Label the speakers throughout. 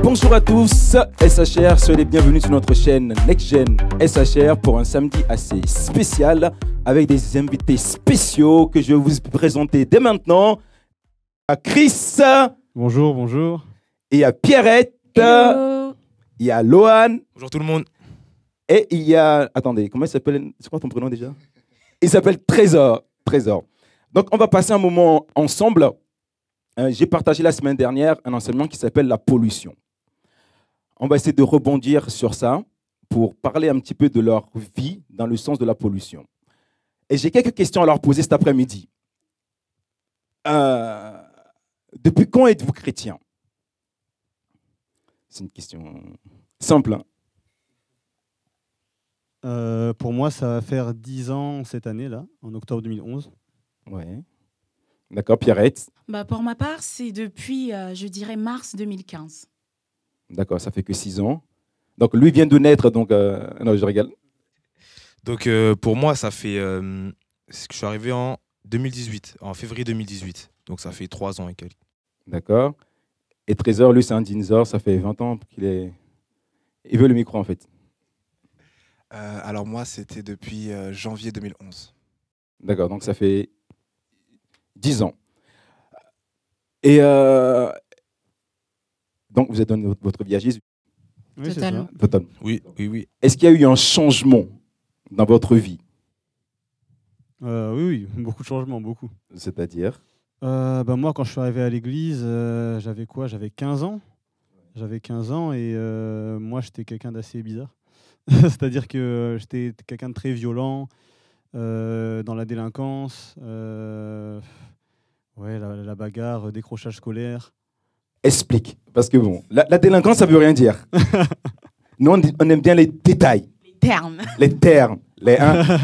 Speaker 1: Bonjour à tous, SHR, soyez les bienvenus sur notre chaîne Next Gen SHR pour un samedi assez spécial avec des invités spéciaux que je vais vous présenter dès maintenant. À Chris.
Speaker 2: Bonjour, bonjour.
Speaker 1: Et à Pierrette.
Speaker 3: Hello.
Speaker 1: Il y a Lohan.
Speaker 4: Bonjour tout le monde.
Speaker 1: Et il y a... Attendez, comment il s'appelle? C'est quoi ton prénom déjà? Il s'appelle Trésor. Trésor. Donc on va passer un moment ensemble. J'ai partagé la semaine dernière un enseignement qui s'appelle la pollution. On va essayer de rebondir sur ça pour parler un petit peu de leur vie dans le sens de la pollution. Et j'ai quelques questions à leur poser cet après-midi. Depuis quand êtes-vous chrétien? C'est une question simple.
Speaker 2: Pour moi, ça va faire 10 ans cette année-là, en octobre 2011.
Speaker 1: Ouais. D'accord, Pierrette.
Speaker 3: Pour ma part, c'est depuis, je dirais, mars 2015.
Speaker 1: D'accord, ça fait que 6 ans. Donc, lui vient de naître, donc... non, je rigole.
Speaker 4: Donc pour moi, ça fait... je suis arrivé en 2018, en février 2018. Donc ça fait 3 ans et quelques.
Speaker 1: D'accord. Et Trésor, lui, c'est un dinosaure, ça fait 20 ans qu'il est... Il veut le micro, en fait.
Speaker 5: Alors moi, c'était depuis janvier 2011.
Speaker 1: D'accord, donc ça fait 10 ans. Et donc, vous avez donné votre vie à Jésus.
Speaker 2: Oui, c'est
Speaker 3: Totalement.
Speaker 2: ça.
Speaker 1: Totalement.
Speaker 4: Oui, oui, oui.
Speaker 1: Est-ce qu'il y a eu un changement dans votre vie?
Speaker 2: Oui, beaucoup de changements, beaucoup.
Speaker 1: C'est-à-dire?
Speaker 2: Moi, quand je suis arrivé à l'église, j'avais quoi? J'avais 15 ans. J'avais 15 ans et moi, j'étais quelqu'un d'assez bizarre. C'est-à-dire que j'étais quelqu'un de très violent, dans la délinquance, la bagarre, décrochage scolaire.
Speaker 1: Explique. Parce que bon, la délinquance, ça ne veut rien dire. Nous, on aime bien les détails,
Speaker 3: Les termes.
Speaker 1: les termes. Et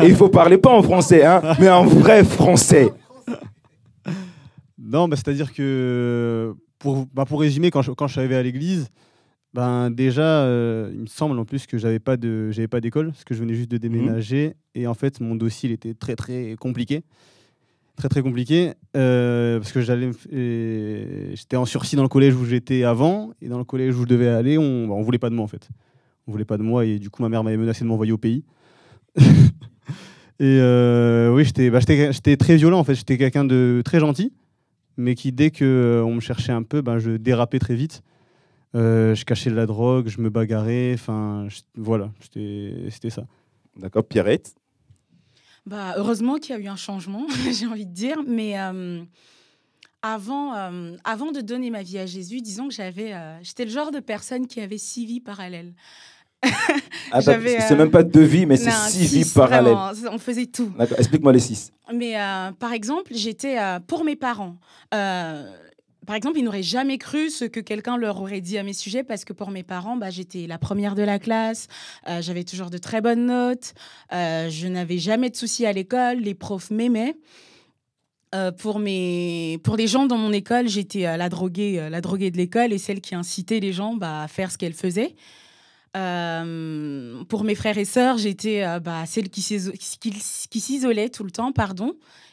Speaker 1: il ne faut parler pas en français, mais en vrai français.
Speaker 2: Non, c'est-à-dire que, pour résumer, quand je suis arrivé à l'église, déjà, il me semble en plus que j'avais pas d'école, parce que je venais juste de déménager. Et en fait, mon dossier il était très, très compliqué. Très, très compliqué. Parce que j'étais en sursis dans le collège où j'étais avant. Et dans le collège où je devais aller, on voulait pas de moi, en fait. On voulait pas de moi. Et du coup, ma mère m'avait menacé de m'envoyer au pays. Et oui, j'étais très violent, en fait. J'étais quelqu'un de très gentil. Mais qui, dès qu'on me cherchait un peu, je dérapais très vite. Je cachais de la drogue, je me bagarrais, voilà, c'était ça.
Speaker 1: D'accord, Pierrette.
Speaker 3: Heureusement qu'il y a eu un changement, j'ai envie de dire. Mais avant de donner ma vie à Jésus, disons que j'étais le genre de personne qui avait 6 vies parallèles.
Speaker 1: C'est même pas 2 vies, mais c'est 6 vies parallèles.
Speaker 3: Vraiment, on faisait tout.
Speaker 1: D'accord, explique-moi les 6.
Speaker 3: Mais par exemple, j'étais pour mes parents. Par exemple, ils n'auraient jamais cru ce que quelqu'un leur aurait dit à mes sujets parce que pour mes parents, j'étais la première de la classe, j'avais toujours de très bonnes notes, je n'avais jamais de soucis à l'école, les profs m'aimaient. Pour les gens dans mon école, j'étais la droguée de l'école et celle qui incitait les gens à faire ce qu'elle faisait. Pour mes frères et sœurs, j'étais celle qui s'isolait tout le temps,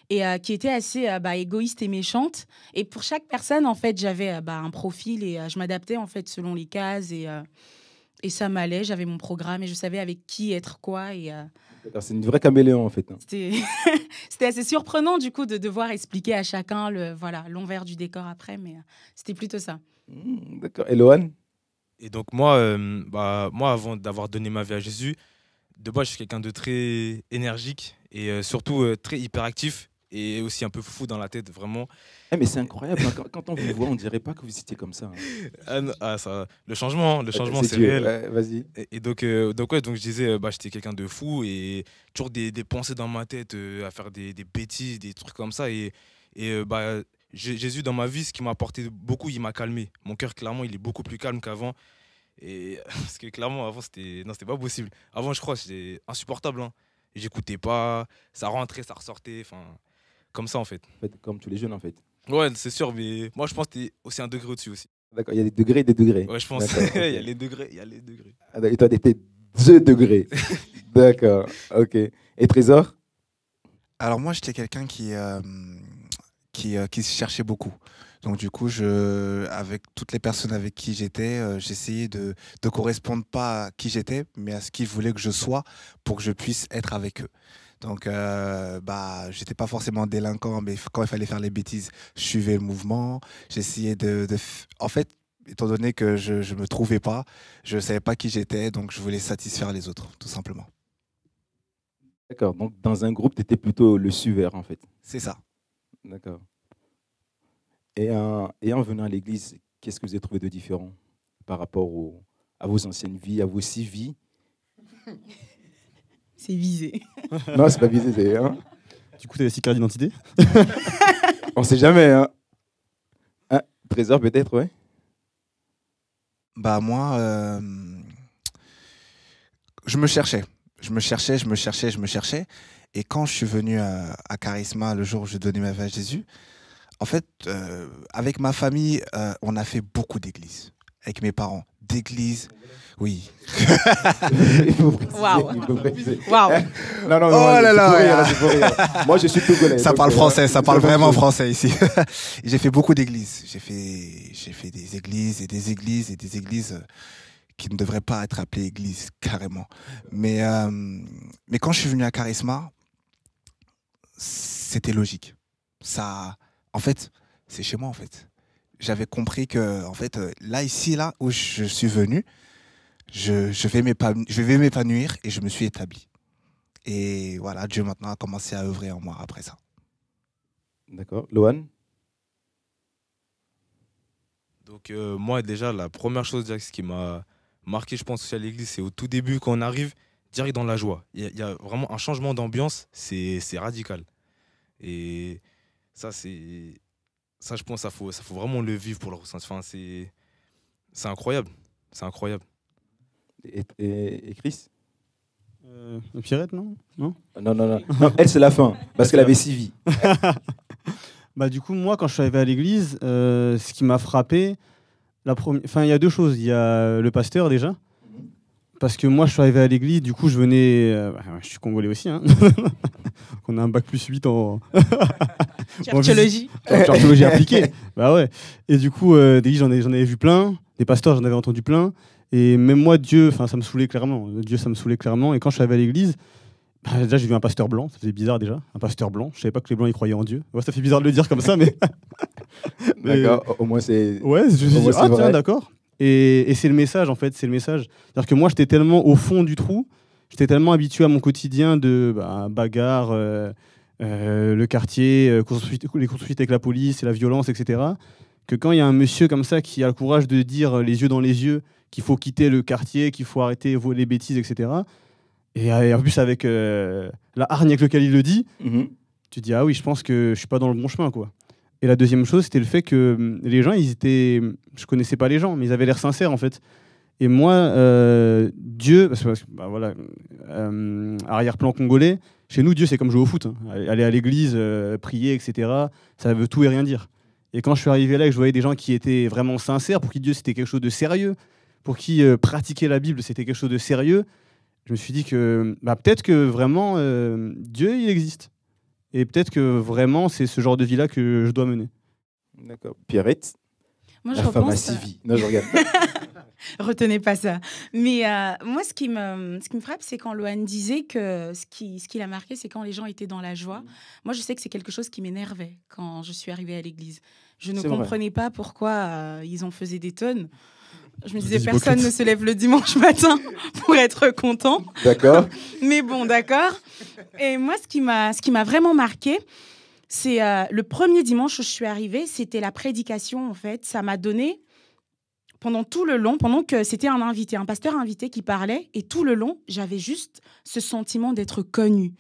Speaker 3: et qui était assez égoïste et méchante. Et pour chaque personne, en fait, j'avais un profil et je m'adaptais en fait selon les cases et ça m'allait. J'avais mon programme et je savais avec qui être quoi.
Speaker 1: C'est une vraie caméléon en fait.
Speaker 3: C'était assez surprenant du coup de devoir expliquer à chacun l'envers du décor après, mais c'était plutôt ça.
Speaker 1: D'accord. Et Lohan?
Speaker 4: Et donc moi, avant d'avoir donné ma vie à Jésus, de base, je suis quelqu'un de très énergique et surtout très hyperactif et aussi un peu fou dans la tête, vraiment.
Speaker 1: Mais c'est incroyable, quand on vous voit, on ne dirait pas que vous étiez comme ça.
Speaker 4: Le changement, c'est réel.
Speaker 1: Ouais, vas-y.
Speaker 4: Et donc je disais, j'étais quelqu'un de fou et toujours des pensées dans ma tête, à faire des bêtises, des trucs comme ça. Et Jésus, dans ma vie, ce qui m'a apporté beaucoup, il m'a calmé. Mon cœur, clairement, il est beaucoup plus calme qu'avant. Et parce que clairement, avant, c'était pas possible. Avant, je crois, c'était insupportable. J'écoutais pas, ça rentrait, ça ressortait, comme ça, en fait.
Speaker 1: Comme tous les jeunes, en fait.
Speaker 4: Ouais, c'est sûr, mais moi, je pense que t'es aussi un degré au-dessus aussi.
Speaker 1: D'accord, il y a des degrés et des degrés.
Speaker 4: Ouais, je pense.
Speaker 1: Okay.
Speaker 4: Il y a les degrés, il y a les degrés.
Speaker 1: Et toi, t'étais 2 degrés. D'accord, ok. Et Trésor?
Speaker 5: Alors moi, j'étais quelqu'un qui se cherchait beaucoup. Donc du coup, avec toutes les personnes avec qui j'étais, j'essayais de correspondre pas à qui j'étais, mais à ce qu'ils voulaient que je sois pour que je puisse être avec eux. Donc, j'étais pas forcément délinquant, mais quand il fallait faire les bêtises, je suivais le mouvement. J'essayais En fait, étant donné que je me trouvais pas, je savais pas qui j'étais, donc je voulais satisfaire les autres, tout simplement.
Speaker 1: D'accord. Donc, dans un groupe, tu étais plutôt le suiveur, en fait.
Speaker 5: C'est ça.
Speaker 1: D'accord. Et en venant à l'église, qu'est-ce que vous avez trouvé de différent par rapport à vos anciennes vies, à vos 6 vies?
Speaker 3: C'est visé.
Speaker 1: Non, c'est pas visé.
Speaker 2: Du coup, tu as les 6 cartes d'identité.
Speaker 1: On sait jamais. Hein. Trésor, peut-être, ouais.
Speaker 5: Bah moi, je me cherchais. Je me cherchais. Et quand je suis venu à Charisma, le jour où je donnais ma vie à Jésus, en fait, avec ma famille, on a fait beaucoup d'églises. Avec mes parents. D'églises, oui.
Speaker 3: Waouh.
Speaker 1: Non,
Speaker 5: Oh là là.
Speaker 1: Moi, je suis togolais.
Speaker 5: Ça parle français, ça parle vraiment français ici. J'ai fait beaucoup d'églises. J'ai fait des églises et des églises et des églises qui ne devraient pas être appelées églises, carrément. Mais quand je suis venu à Charisma, c'était logique. En fait, c'est chez moi, en fait. J'avais compris que, en fait, là où je suis venu, je vais m'épanouir et je me suis établi. Et voilà, Dieu maintenant a commencé à œuvrer en moi après ça.
Speaker 1: D'accord. Lohan?
Speaker 4: Donc moi déjà, la première chose ce qui m'a marqué, je pense, aussi à l'église, c'est au tout début, quand on arrive, direct dans la joie. Il y a vraiment un changement d'ambiance, c'est radical. Et ça, je pense, ça faut vraiment le vivre pour le ressentir. Enfin, c'est incroyable. C'est incroyable.
Speaker 1: Et Chris?
Speaker 2: Pierrette, non?
Speaker 1: Non, elle, c'est la fin, parce qu'elle avait 6 vies.
Speaker 2: Bah, du coup, moi, quand je suis arrivé à l'église, ce qui m'a frappé, il y a 2 choses. Il y a le pasteur, déjà. Parce que moi, je suis arrivé à l'église, du coup, je suis congolais aussi. Hein. On a un bac +8 en...
Speaker 3: Churchologie.
Speaker 2: Churchologie appliquée. Bah ouais. Et du coup, j'en avais vu plein. Des pasteurs, j'en avais entendu plein. Et même moi, Dieu, ça me saoulait clairement. Dieu, ça me saoulait clairement. Et quand je suis arrivé à l'église, déjà, j'ai vu un pasteur blanc. Ça faisait bizarre déjà. Un pasteur blanc. Je savais pas que les blancs, ils croyaient en Dieu. Ouais, ça fait bizarre de le dire comme ça, mais...
Speaker 1: D'accord, au moins c'est...
Speaker 2: Ouais, je me suis dit, tiens, d'accord. Et c'est le message, en fait, c'est le message. C'est-à-dire que moi, j'étais tellement au fond du trou, j'étais tellement habitué à mon quotidien de bagarre, le quartier, les courses-poursuites avec la police et la violence, etc., que quand il y a un monsieur comme ça qui a le courage de dire les yeux dans les yeux qu'il faut quitter le quartier, qu'il faut arrêter les bêtises, etc., et en plus avec la hargne avec laquelle il le dit, tu te dis, ah oui, je pense que je suis pas dans le bon chemin, quoi. Et la deuxième chose, c'était le fait que les gens, je connaissais pas les gens, mais ils avaient l'air sincères, en fait. Et moi, Dieu, parce que voilà, arrière-plan congolais, chez nous, Dieu, c'est comme jouer au foot. Hein. Aller à l'église, prier, etc., ça veut tout et rien dire. Et quand je suis arrivé là et que je voyais des gens qui étaient vraiment sincères, pour qui Dieu, c'était quelque chose de sérieux, pour qui pratiquer la Bible, c'était quelque chose de sérieux, je me suis dit que peut-être que vraiment, Dieu, il existe. Et peut-être que vraiment, c'est ce genre de vie-là que je dois mener.
Speaker 1: D'accord. Pierrette,
Speaker 3: moi,
Speaker 1: la femme a 6 vies. Non, je regarde.
Speaker 3: Retenez pas ça. Mais moi, ce qui me frappe, c'est quand Lohan disait que ce qui l'a marqué, c'est quand les gens étaient dans la joie. Moi, je sais que c'est quelque chose qui m'énervait quand je suis arrivée à l'église. Je ne comprenais pas pourquoi ils en faisaient des tonnes. Je me disais, personne ne se lève le dimanche matin pour être content.
Speaker 1: D'accord.
Speaker 3: Mais bon, d'accord. Et moi, ce qui m'a vraiment marqué, c'est le premier dimanche où je suis arrivée, c'était la prédication, en fait. Ça m'a donné, pendant tout le long, pendant que c'était un pasteur invité qui parlait, et tout le long, j'avais juste ce sentiment d'être connue.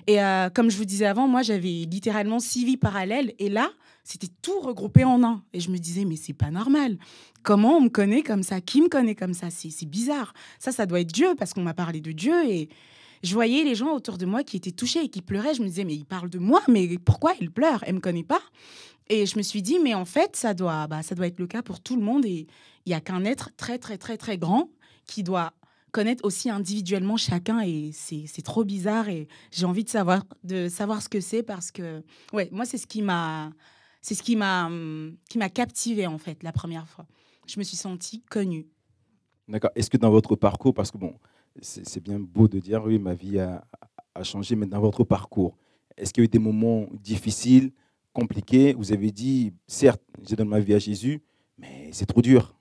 Speaker 3: Et comme je vous disais avant, moi, j'avais littéralement 6 vies parallèles, et là, c'était tout regroupé en un. Et je me disais, mais c'est pas normal. Comment on me connaît comme ça? Qui me connaît comme ça? C'est bizarre. Ça doit être Dieu, parce qu'on m'a parlé de Dieu. Et je voyais les gens autour de moi qui étaient touchés et qui pleuraient. Je me disais, mais il parle de moi, mais pourquoi il pleure? Elle me connaît pas. Et je me suis dit, mais en fait, ça doit être le cas pour tout le monde. Et il n'y a qu'un être très, très, très, très grand qui doit connaître aussi individuellement chacun. Et c'est trop bizarre. Et j'ai envie de savoir ce que c'est, parce que, ouais, moi, c'est ce qui m'a C'est ce qui m'a captivée, en fait, la première fois. Je me suis sentie connue.
Speaker 1: D'accord. Est-ce que dans votre parcours, parce que bon, c'est bien beau de dire, oui, ma vie a changé, mais dans votre parcours, est-ce qu'il y a eu des moments difficiles, compliqués, où vous avez dit, certes, je donne ma vie à Jésus, mais c'est trop dur?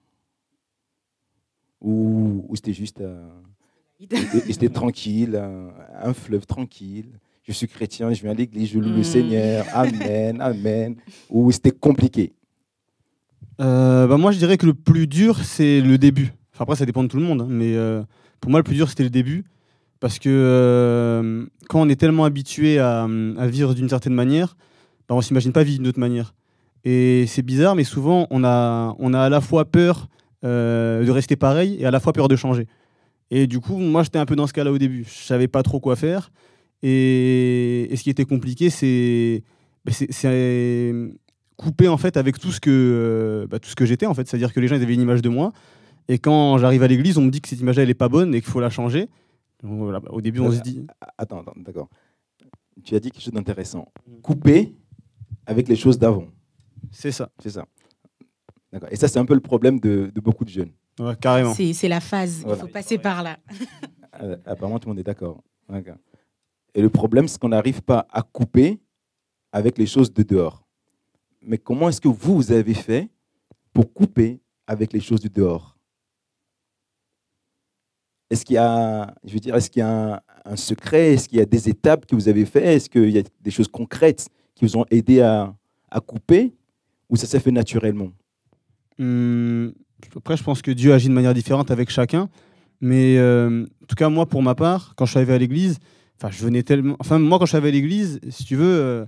Speaker 1: Ou c'était juste, c'était tranquille, un fleuve tranquille. Je suis chrétien, je viens à l'église, je loue le Seigneur, amen, amen. Ou c'était compliqué?
Speaker 2: Moi, je dirais que le plus dur, c'est le début. Enfin, après, ça dépend de tout le monde, hein, mais pour moi, le plus dur, c'était le début. Parce que quand on est tellement habitué à vivre d'une certaine manière, on ne s'imagine pas vivre d'une autre manière. Et c'est bizarre, mais souvent, on a à la fois peur de rester pareil et à la fois peur de changer. Et du coup, moi, j'étais un peu dans ce cas-là au début. Je ne savais pas trop quoi faire. Et ce qui était compliqué, c'est couper en fait, avec tout ce que j'étais. En fait. C'est-à-dire que les gens ils avaient une image de moi. Et quand j'arrive à l'église, on me dit que cette image-là, elle n'est pas bonne et qu'il faut la changer. Donc, voilà, au début, on se dit...
Speaker 1: Attends, d'accord. Tu as dit quelque chose d'intéressant. Couper avec les choses d'avant.
Speaker 2: C'est ça.
Speaker 1: C'est ça. D'accord. Et ça, c'est un peu le problème de beaucoup de jeunes.
Speaker 2: Ouais, carrément.
Speaker 3: C'est la phase.
Speaker 1: Voilà.
Speaker 3: Il faut passer par là.
Speaker 1: Apparemment, tout le monde est d'accord. D'accord. Et le problème, c'est qu'on n'arrive pas à couper avec les choses de dehors. Mais comment est-ce que vous avez fait pour couper avec les choses du dehors? Est-ce qu'il y a, est-ce qu'il y a un secret? Est-ce qu'il y a des étapes que vous avez faites? Est-ce qu'il y a des choses concrètes qui vous ont aidé à couper? Ou ça s'est fait naturellement?
Speaker 2: Après, je pense que Dieu agit de manière différente avec chacun. Mais en tout cas, moi, pour ma part, quand je suis arrivé à l'église, moi, quand je suis arrivé à l'église, si tu veux,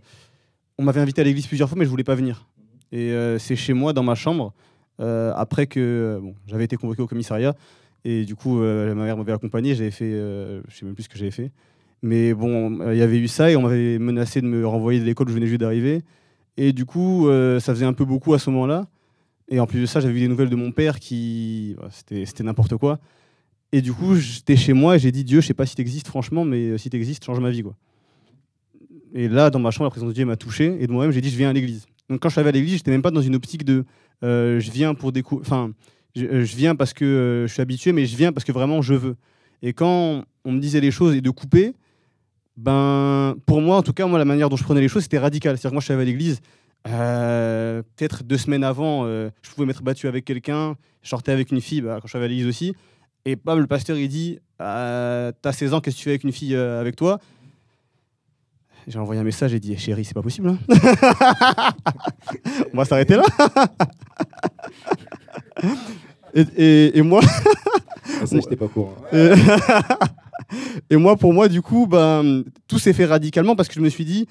Speaker 2: on m'avait invité à l'église plusieurs fois, mais je ne voulais pas venir. Et c'est chez moi, dans ma chambre, après que j'avais été convoqué au commissariat. Et du coup, ma mère m'avait accompagné. J'avais fait, je ne sais même plus ce que j'avais fait. Mais bon, il y avait eu ça et on m'avait menacé de me renvoyer de l'école où je venais juste d'arriver. Et du coup, ça faisait un peu beaucoup à ce moment-là. Et en plus de ça, j'avais vu des nouvelles de mon père qui... C'était n'importe quoi. Et du coup, j'étais chez moi et j'ai dit, Dieu, je sais pas si tu existes franchement, mais si tu existes, change ma vie, quoi. Et là, dans ma chambre, la présence de Dieu m'a touché. Et de moi-même, j'ai dit, je viens à l'église. Donc quand je suis arrivé à l'église, j'étais même pas dans une optique de je viens pour découvrir... Enfin, je viens parce que je suis habitué, mais je viens parce que vraiment je veux. Et quand on me disait les choses et de couper, ben, pour moi, en tout cas, moi, la manière dont je prenais les choses, c'était radical. C'est-à-dire que moi, je suis arrivé à l'église, peut-être 2 semaines avant, je pouvais m'être battu avec quelqu'un, je sortais avec une fille, quand je suis arrivé à l'église aussi. Et bam, le pasteur, il dit t'as 16 ans, qu'est-ce que tu fais avec une fille avec toi? J'ai envoyé un message et dit chérie, c'est pas possible. Hein. On va s'arrêter là. et moi.
Speaker 1: Ça, j'étais pas courant.
Speaker 2: Et moi, pour moi, du coup, tout s'est fait radicalement parce que je me suis dit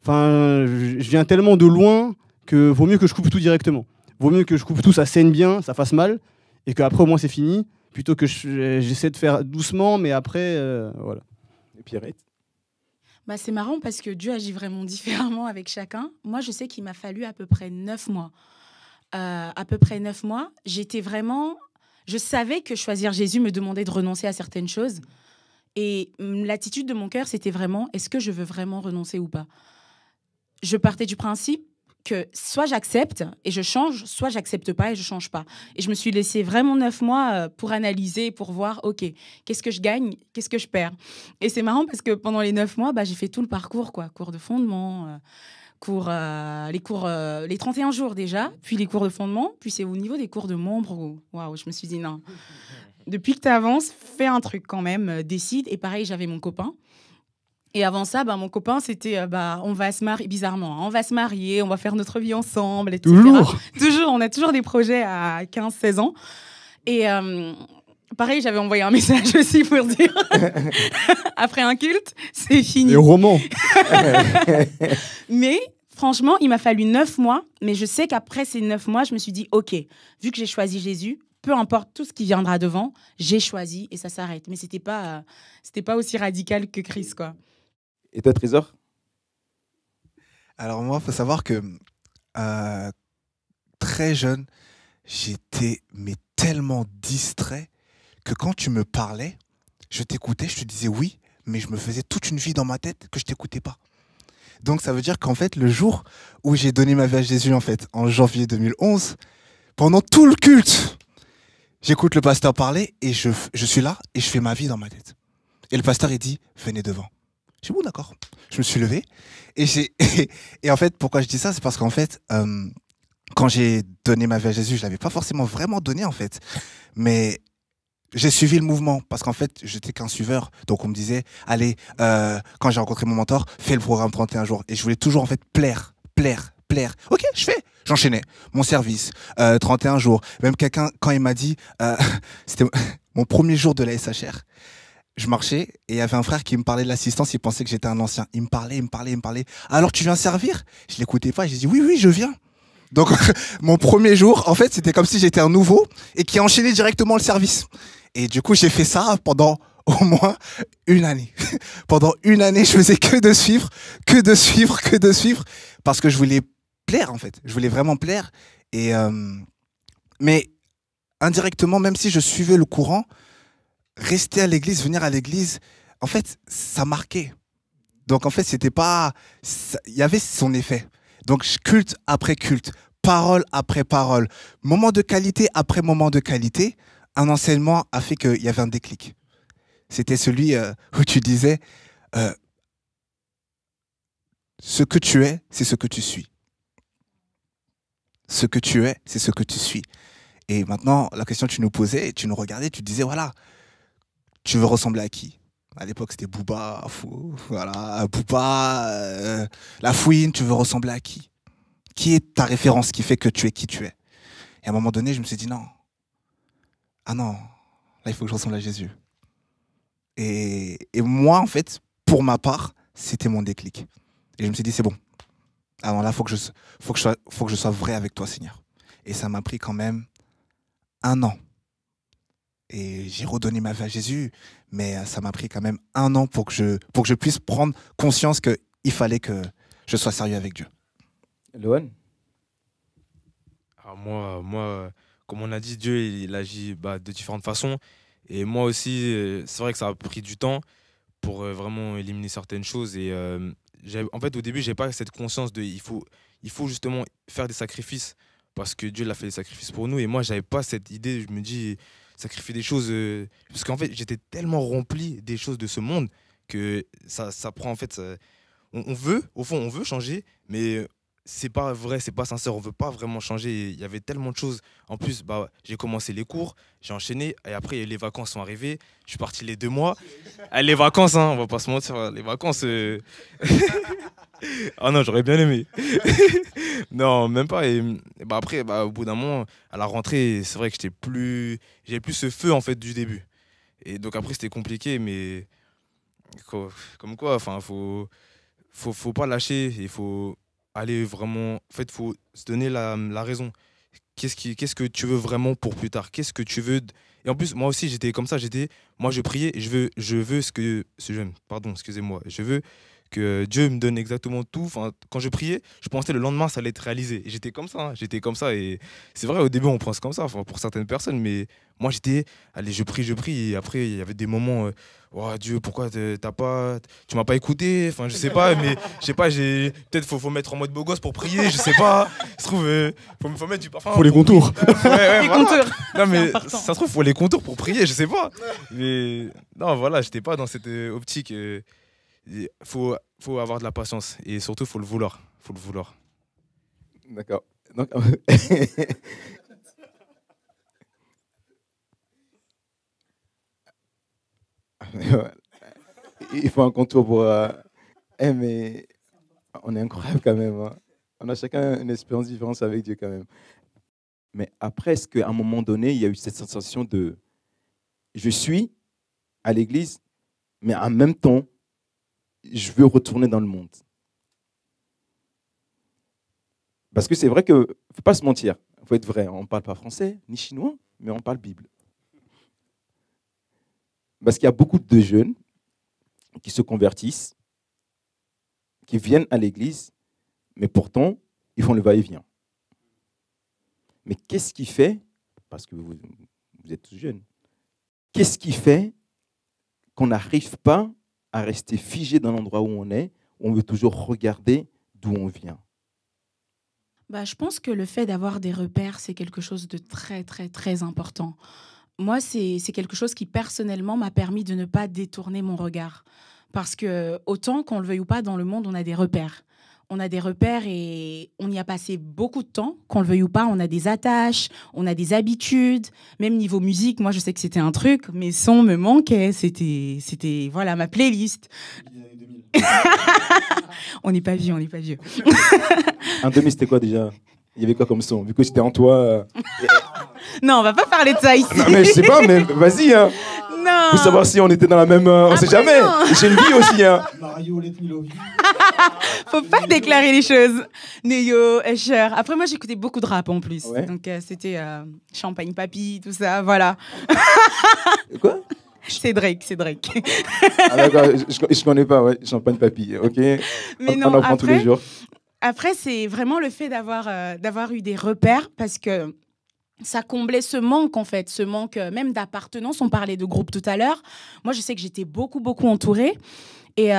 Speaker 2: je viens tellement de loin que vaut mieux que je coupe tout directement. Vaut mieux que je coupe tout, ça saigne bien, ça fasse mal, et qu'après, au moins, c'est fini. Plutôt que j'essaie de faire doucement, mais après, voilà.
Speaker 1: Et Pierrette?
Speaker 3: C'est marrant parce que Dieu agit vraiment différemment avec chacun. Moi, je sais qu'il m'a fallu à peu près 9 mois. J'étais vraiment... Je savais que choisir Jésus me demandait de renoncer à certaines choses. Et l'attitude de mon cœur, c'était vraiment, est-ce que je veux vraiment renoncer ou pas? Je partais du principe que soit j'accepte et je change, soit j'accepte pas et je change pas. Et je me suis laissé vraiment 9 mois pour analyser, pour voir, ok, qu'est-ce que je gagne, qu'est-ce que je perds. Et c'est marrant parce que pendant les 9 mois, j'ai fait tout le parcours, quoi. Cours de fondement, les 31 jours déjà, puis les cours de fondement, puis c'est au niveau des cours de membres où waouh, je me suis dit non. Depuis que tu avances, fais un truc quand même, décide. Et pareil, j'avais mon copain. Et avant ça, mon copain, c'était on va se marier, bizarrement, hein, on va se marier, on va faire notre vie ensemble, etc. Toujours, on a toujours des projets à 15-16 ans. Et pareil, j'avais envoyé un message aussi pour dire après un culte, c'est fini.
Speaker 2: Les romans.
Speaker 3: Mais franchement, il m'a fallu 9 mois. Mais je sais qu'après ces 9 mois, je me suis dit, OK, vu que j'ai choisi Jésus, peu importe tout ce qui viendra devant, j'ai choisi et ça s'arrête. Mais c'était pas aussi radical que Chris, quoi.
Speaker 1: Et toi, Trésor?
Speaker 5: Alors moi, il faut savoir que très jeune, j'étais tellement distrait que quand tu me parlais, je t'écoutais, je te disais oui, mais je me faisais toute une vie dans ma tête que je t'écoutais pas. Donc ça veut dire qu'en fait, le jour où j'ai donné ma vie à Jésus, en fait, en janvier 2011, pendant tout le culte, j'écoute le pasteur parler et je suis là et je fais ma vie dans ma tête. Et le pasteur, il dit, venez devant. Je dis, bon, d'accord. Je me suis levé. Et en fait, pourquoi je dis ça, c'est parce qu'en fait, quand j'ai donné ma vie à Jésus, je l'avais pas forcément vraiment donné, en fait. Mais j'ai suivi le mouvement parce qu'en fait, j'étais qu'un suiveur. Donc, on me disait, allez, quand j'ai rencontré mon mentor, fais le programme 31 jours. Et je voulais toujours, en fait, plaire. Ok, je fais. J'enchaînais. Mon service, 31 jours. Même quelqu'un, quand il m'a dit, c'était mon premier jour de la SHR, je marchais et il y avait un frère qui me parlait de l'assistance, il pensait que j'étais un ancien. Il me parlait. Alors, tu viens servir? Je l'écoutais pas. J'ai dit, oui, je viens. Donc, mon premier jour, en fait, c'était comme si j'étais un nouveau et qui enchaînait directement le service. Et du coup, j'ai fait ça pendant au moins une année. Pendant une année, je faisais que de suivre, parce que je voulais plaire, en fait. Je voulais vraiment plaire. Et mais indirectement, même si je suivais le courant, rester à l'église, venir à l'église, en fait, ça marquait. Donc, en fait, c'était pas... Il y avait son effet. Donc, culte après culte, parole après parole, moment de qualité après moment de qualité, un enseignement a fait qu'il y avait un déclic. C'était celui où tu disais ce que tu es, c'est ce que tu suis. Ce que tu es, c'est ce que tu suis. Et maintenant, la question que tu nous posais, tu nous regardais, tu disais, voilà, tu veux ressembler à qui? À l'époque, c'était Booba, Booba, La Fouine, tu veux ressembler à qui? Qui est ta référence qui fait que tu es qui tu es? Et à un moment donné, je me suis dit non. Ah non, là, il faut que je ressemble à Jésus. Et moi, en fait, pour ma part, c'était mon déclic. Et je me suis dit, c'est bon. Alors là, faut que je sois vrai avec toi, Seigneur. Et ça m'a pris quand même 1 an. Et j'ai redonné ma vie à Jésus, mais ça m'a pris quand même 1 an pour que je puisse prendre conscience qu'il fallait que je sois sérieux avec Dieu.
Speaker 1: Lohan?
Speaker 4: Alors moi, comme on a dit, Dieu il agit de différentes façons. Et moi aussi, c'est vrai que ça a pris du temps pour vraiment éliminer certaines choses. Et en fait, au début, j'ai pas cette conscience de il faut justement faire des sacrifices parce que Dieu l'a fait des sacrifices pour nous. Et moi, j'avais pas cette idée. Je me dis sacrifier des choses parce qu'en fait, j'étais tellement rempli des choses de ce monde que ça prend en fait. On veut, au fond, on veut changer, mais c'est pas vrai, c'est pas sincère, on veut pas vraiment changer. Il y avait tellement de choses. En plus, j'ai commencé les cours, j'ai enchaîné, et après les vacances sont arrivées. Je suis parti les 2 mois. Les vacances, hein, on va pas se mentir, les vacances. Ah non, j'aurais bien aimé. Non, même pas. Et après, au bout d'un moment, à la rentrée, c'est vrai que j'avais plus ce feu en fait du début. Et donc après, c'était compliqué, mais comme quoi, enfin, faut pas lâcher, il faut aller vraiment. En fait, il faut se donner la raison. Qu'est-ce que tu veux vraiment pour plus tard? Qu'est-ce que tu veux? Et en plus, moi aussi, j'étais comme ça. Moi, je priais et je veux pardon, excusez-moi. Je veux que Dieu me donne exactement tout. Enfin, quand je priais, je pensais le lendemain, ça allait être réalisé. Et j'étais comme ça. J'étais comme ça. Et c'est vrai, au début, on pense comme ça, enfin, pour certaines personnes. Mais moi, allez, je prie. Et après, il y avait des moments, oh Dieu, pourquoi tu m'as pas écouté? Enfin, je sais pas, mais je sais pas, peut-être faut mettre en mode beau gosse pour prier. Je sais pas. Ça se trouve, faut mettre du parfum.
Speaker 2: Faut les contours.
Speaker 4: Ouais,
Speaker 3: Les
Speaker 4: voilà.
Speaker 3: contours.
Speaker 4: Non, mais
Speaker 3: important.
Speaker 4: ça se trouve, faut les contours pour prier. Je sais pas. Mais non, voilà, j'étais pas dans cette optique. Faut avoir de la patience et surtout faut le vouloir.
Speaker 1: D'accord. Donc, il faut un contour pour. Mais on est incroyable quand même. Hein. On a chacun une expérience différente avec Dieu quand même. Mais après, est-ce qu'à un moment donné, il y a eu cette sensation de je suis à l'église, mais en même temps, je veux retourner dans le monde. Parce que c'est vrai que, il ne faut pas se mentir, il faut être vrai, on ne parle pas français ni chinois, mais on parle Bible. Parce qu'il y a beaucoup de jeunes qui se convertissent, qui viennent à l'église, mais pourtant, ils font le va-et-vient. Mais qu'est-ce qui fait, parce que vous êtes tous jeunes, qu'est-ce qui fait qu'on n'arrive pas à rester figé dans l'endroit où on est, on veut toujours regarder d'où on vient?
Speaker 3: Bah, je pense que le fait d'avoir des repères, c'est quelque chose de très, très, très important. Moi, c'est quelque chose qui, personnellement, m'a permis de ne pas détourner mon regard. Parce que, autant qu'on le veuille ou pas, dans le monde, on a des repères. On a des repères et on y a passé beaucoup de temps, qu'on le veuille ou pas. On a des attaches, on a des habitudes. Même niveau musique, moi, je sais que c'était un truc. Mes sons me manquaient. C'était voilà, ma playlist. On n'est pas vieux, on n'est pas vieux.
Speaker 1: En 2000, c'était quoi déjà? Il y avait quoi comme son? Vu que c'était en toi.
Speaker 3: Non, on va pas parler de ça ici.
Speaker 1: Non, mais je sais pas, mais vas-y. Hein.
Speaker 3: Non.
Speaker 1: Pour savoir si on était dans la même. On sait
Speaker 3: Après,
Speaker 1: jamais.
Speaker 3: non.
Speaker 1: J'ai une vie aussi. Hein.
Speaker 2: Mario, let me love you.
Speaker 3: Faut pas déclarer les choses. Neyo, Escher. Après, moi, j'écoutais beaucoup de rap en plus.
Speaker 1: Ouais.
Speaker 3: Donc, c'était Champagne Papy, tout ça, voilà.
Speaker 1: Quoi?
Speaker 3: C'est Drake, c'est Drake.
Speaker 1: Ah, d'accord, je connais pas, ouais. Champagne Papy, ok.
Speaker 3: Mais non,
Speaker 1: on apprend tous les jours.
Speaker 3: Après, c'est vraiment le fait d'avoir eu des repères parce que ça comblait ce manque, en fait, ce manque même d'appartenance. On parlait de groupe tout à l'heure. Moi, je sais que j'étais beaucoup, beaucoup entourée. Et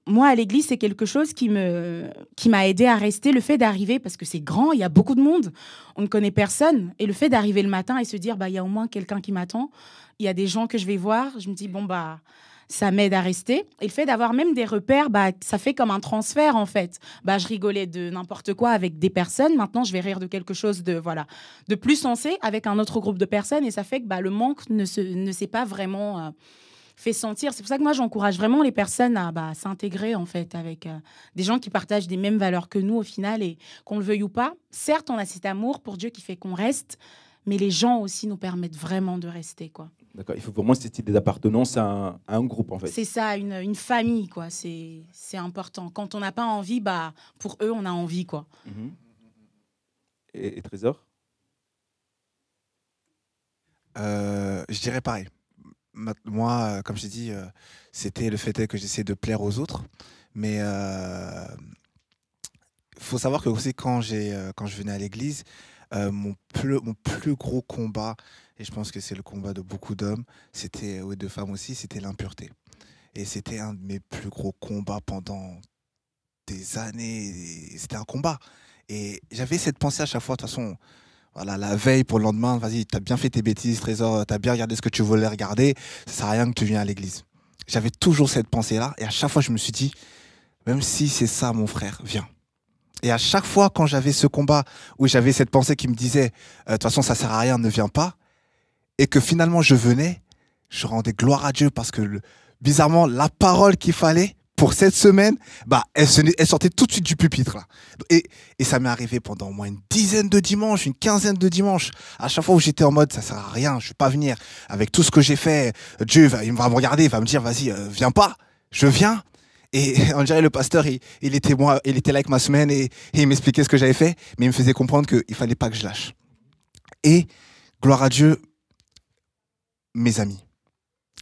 Speaker 3: moi, à l'église, c'est quelque chose qui m'a aidé à rester. Le fait d'arriver, parce que c'est grand, il y a beaucoup de monde, on ne connaît personne. Et le fait d'arriver le matin et se dire, bah, il y a au moins quelqu'un qui m'attend, il y a des gens que je vais voir, je me dis, bon, bah, ça m'aide à rester. Et le fait d'avoir même des repères, bah, ça fait comme un transfert, en fait. Bah, je rigolais de n'importe quoi avec des personnes. Maintenant, je vais rire de quelque chose de plus sensé avec un autre groupe de personnes. Et ça fait que bah, le manque ne s'est pas vraiment fait sentir. C'est pour ça que moi, j'encourage vraiment les personnes à s'intégrer, en fait, avec des gens qui partagent des mêmes valeurs que nous, au final, et qu'on le veuille ou pas. Certes, on a cet amour pour Dieu qui fait qu'on reste, mais les gens aussi nous permettent vraiment de rester, quoi.
Speaker 1: D'accord, il faut vraiment cette idée d'appartenance à un groupe, en fait.
Speaker 3: C'est ça, une famille, quoi. C'est important. Quand on n'a pas envie, bah, pour eux, on a envie, quoi.
Speaker 1: Mhm. Et Trésor?
Speaker 5: Je dirais pareil. Moi, comme j'ai dit, c'était le fait que j'essaie de plaire aux autres. Mais faut savoir que aussi quand je venais à l'église, mon plus gros combat, et je pense que c'est le combat de beaucoup d'hommes, c'était, ou de femmes aussi, c'était l'impureté. Et c'était un de mes plus gros combats pendant des années. C'était un combat. Et j'avais cette pensée à chaque fois, de toute façon, voilà, la veille pour le lendemain, vas-y, t'as bien fait tes bêtises, Trésor, t'as bien regardé ce que tu voulais regarder, ça sert à rien que tu viennes à l'église. J'avais toujours cette pensée-là, et à chaque fois, je me suis dit, même si c'est ça, mon frère, viens. Et à chaque fois, quand j'avais ce combat, où j'avais cette pensée qui me disait, de toute façon, ça sert à rien, ne viens pas, et que finalement, je venais, je rendais gloire à Dieu, parce que bizarrement, la parole qu'il fallait pour cette semaine, bah, elle sortait tout de suite du pupitre, là. Et ça m'est arrivé pendant au moins une dizaine de dimanches, une quinzaine de dimanches. À chaque fois où j'étais en mode, ça sert à rien, je vais pas venir. Avec tout ce que j'ai fait, Dieu, il va me regarder, il va me dire, vas-y, viens pas. Je viens. Et on dirait le pasteur, il était là avec ma semaine et il m'expliquait ce que j'avais fait, mais il me faisait comprendre qu'il fallait pas que je lâche. Et, gloire à Dieu, mes amis.